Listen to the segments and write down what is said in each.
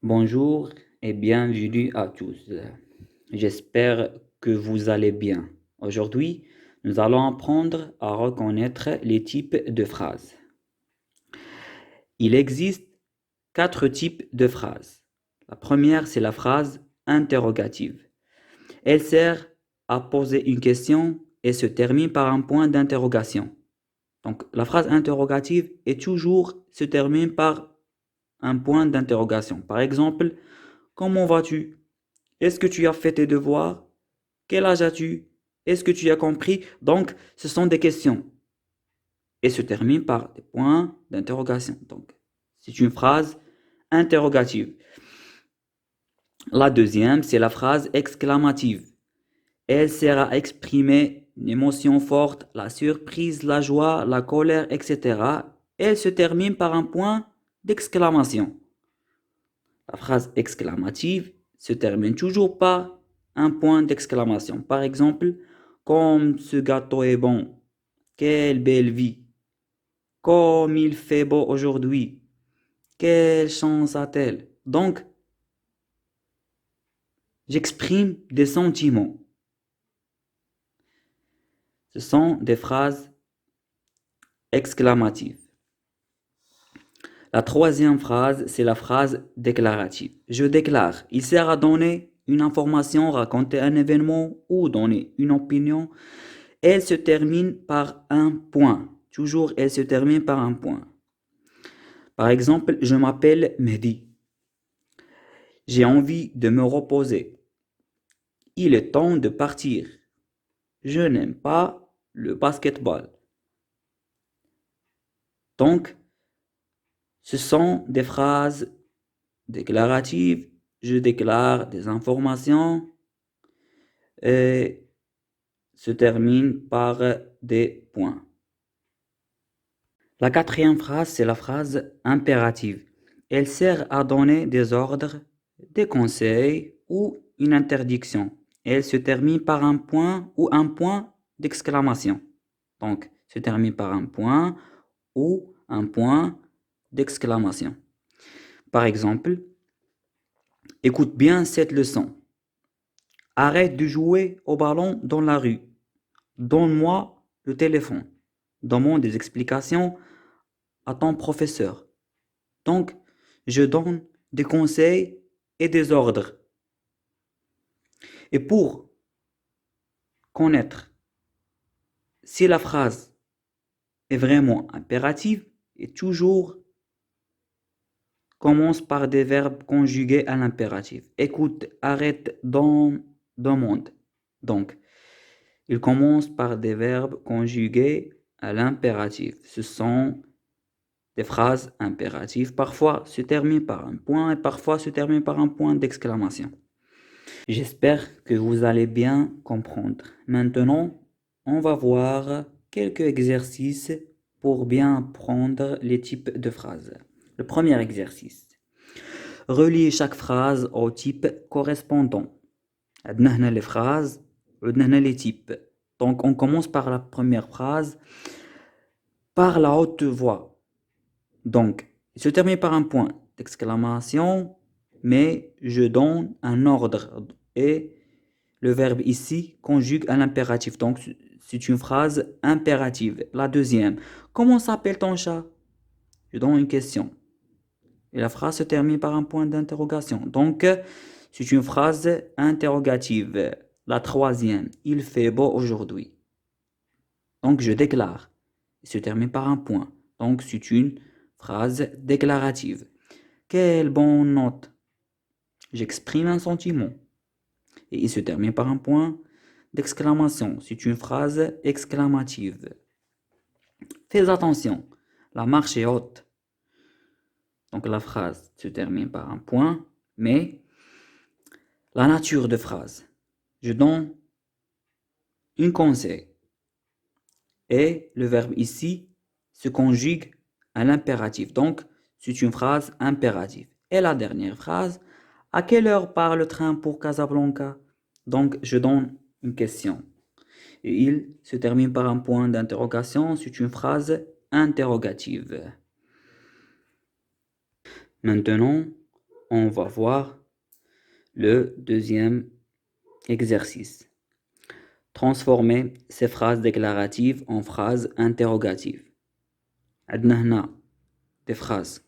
Bonjour et bienvenue à tous. J'espère que vous allez bien. Aujourd'hui, nous allons apprendre à reconnaître les types de phrases. Il existe 4 types de phrases. La première, c'est la phrase interrogative. Elle sert à poser une question et se termine par un point d'interrogation. Donc, la phrase interrogative se termine par un point d'interrogation. Par exemple, comment vas-tu? Est-ce que tu as fait tes devoirs? Quel âge as-tu? Est-ce que tu as compris? Donc, ce sont des questions et se terminent par des points d'interrogation. Donc, c'est une phrase interrogative. La deuxième, c'est la phrase exclamative. Elle sert à exprimer une émotion forte, la surprise, la joie, la colère, etc. Elle se termine par un point d'exclamation. La phrase exclamative se termine toujours par un point d'exclamation. Par exemple, comme ce gâteau est bon, quelle belle vie, comme il fait beau aujourd'hui, quelle chance a-t-elle. Donc, j'exprime des sentiments. Ce sont des phrases exclamatives. La troisième phrase, c'est la phrase déclarative. Je déclare. Il sert à donner une information, raconter un événement ou donner une opinion. Elle se termine par un point. Toujours, elle se termine par un point. Par exemple, je m'appelle Mehdi. J'ai envie de me reposer. Il est temps de partir. Je n'aime pas le basketball. Donc, ce sont des phrases déclaratives. Je déclare des informations et se termine par des points. La quatrième phrase, c'est la phrase impérative. Elle sert à donner des ordres, des conseils ou une interdiction. Elle se termine par un point ou un point d'exclamation. Donc, se termine par un point ou un point d'exclamation. Par exemple, écoute bien cette leçon. Arrête de jouer au ballon dans la rue. Donne-moi le téléphone. Demande des explications à ton professeur. Donc, je donne des conseils et des ordres. Et pour connaître si la phrase est vraiment impérative, et toujours commence par des verbes conjugués à l'impératif. Écoute, arrête, donne, demande. Donc, il commence par des verbes conjugués à l'impératif. Ce sont des phrases impératives. Parfois se terminent par un point et parfois se terminent par un point d'exclamation. J'espère que vous allez bien comprendre. Maintenant, on va voir quelques exercices pour bien apprendre les types de phrases. Le premier exercice. Reliez chaque phrase au type correspondant. عندنا les phrases, عندنا les types. Donc on commence par la première phrase par la haute voix. Donc, il se termine par un point d'exclamation, mais je donne un ordre et le verbe ici conjugue à l'impératif. Donc, c'est une phrase impérative. La deuxième, comment s'appelle ton chat? Je donne une question. Et la phrase se termine par un point d'interrogation. Donc, c'est une phrase interrogative. La troisième, il fait beau aujourd'hui. Donc, je déclare. Il se termine par un point. Donc, c'est une phrase déclarative. Quelle bonne note. J'exprime un sentiment. Et il se termine par un point d'exclamation. C'est une phrase exclamative. Fais attention. La marche est haute. Donc la phrase se termine par un point, mais la nature de phrase. Je donne un conseil. Et le verbe ici se conjugue à l'impératif. Donc, c'est une phrase impérative. Et la dernière phrase, à quelle heure part le train pour Casablanca? Donc, je donne une question. Et il se termine par un point d'interrogation. C'est une phrase interrogative. Maintenant, on va voir le deuxième exercice. Transformer ces phrases déclaratives en phrases interrogatives. عندنا هنا des phrases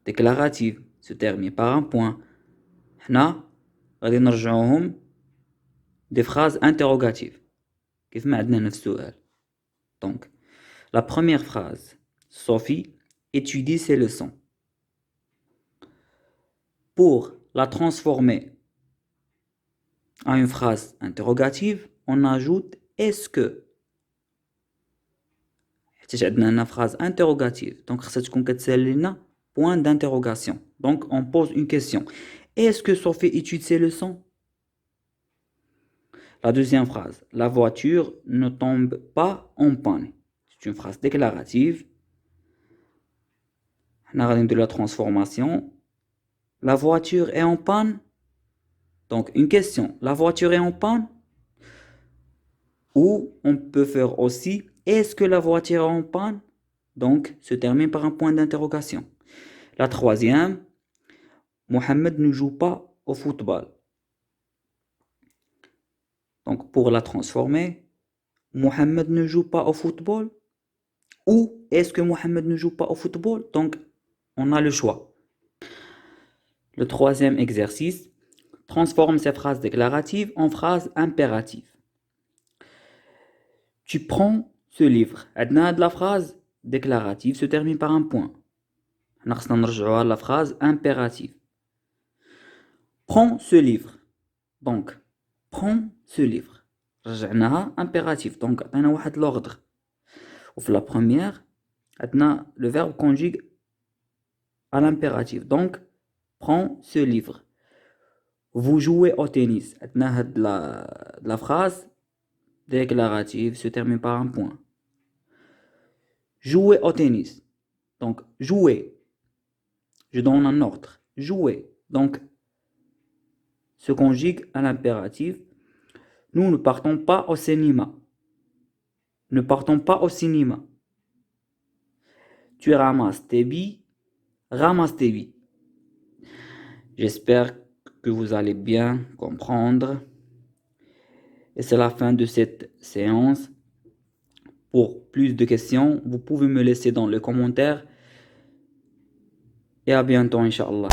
déclaratives se terminent par un point. هنا غادي نرجعوهم des phrases interrogatives كيف ما عندنا هنا في السؤال. Donc, la première phrase, Sophie étudie ses leçons. Pour la transformer en une phrase interrogative, on ajoute est-ce que. حيت عندنا هنا phrase interrogative, donc خصها تكون كتسالي لنا point d'interrogation. Donc on pose une question. Est-ce que Sophie étudie ses leçons? La deuxième phrase, la voiture ne tombe pas en panne. C'est une phrase déclarative. On a de la transformation. La voiture est en panne. Donc une question, la voiture est en panne? Ou on peut faire aussi, est-ce que la voiture est en panne? Donc se termine par un point d'interrogation. La troisième, Mohamed ne joue pas au football. Donc pour la transformer, Mohamed ne joue pas au football? Ou est-ce que Mohamed ne joue pas au football? Donc on a le choix. Le troisième exercice, transforme ces phrases déclaratives en phrases impératives. Tu prends ce livre. La phrase déclarative se termine par un point. On a la phrase impérative. Prends ce livre. Donc, prends ce livre. رجعناها impératif. Donc, on a l'ordre. La première, le verbe conjugue à l'impératif. Donc, prends ce livre. Vous jouez au tennis. La phrase déclarative se termine par un point. Jouer au tennis. Donc, jouer. Je donne un ordre. Jouer. Donc, se conjugue à l'impératif. Nous ne partons pas au cinéma. Ne partons pas au cinéma. Tu ramasses tes billes. Ramasse tes billes. J'espère que vous allez bien comprendre. Et c'est la fin de cette séance. Pour plus de questions, vous pouvez me laisser dans les commentaires. Et à bientôt, Inch'Allah.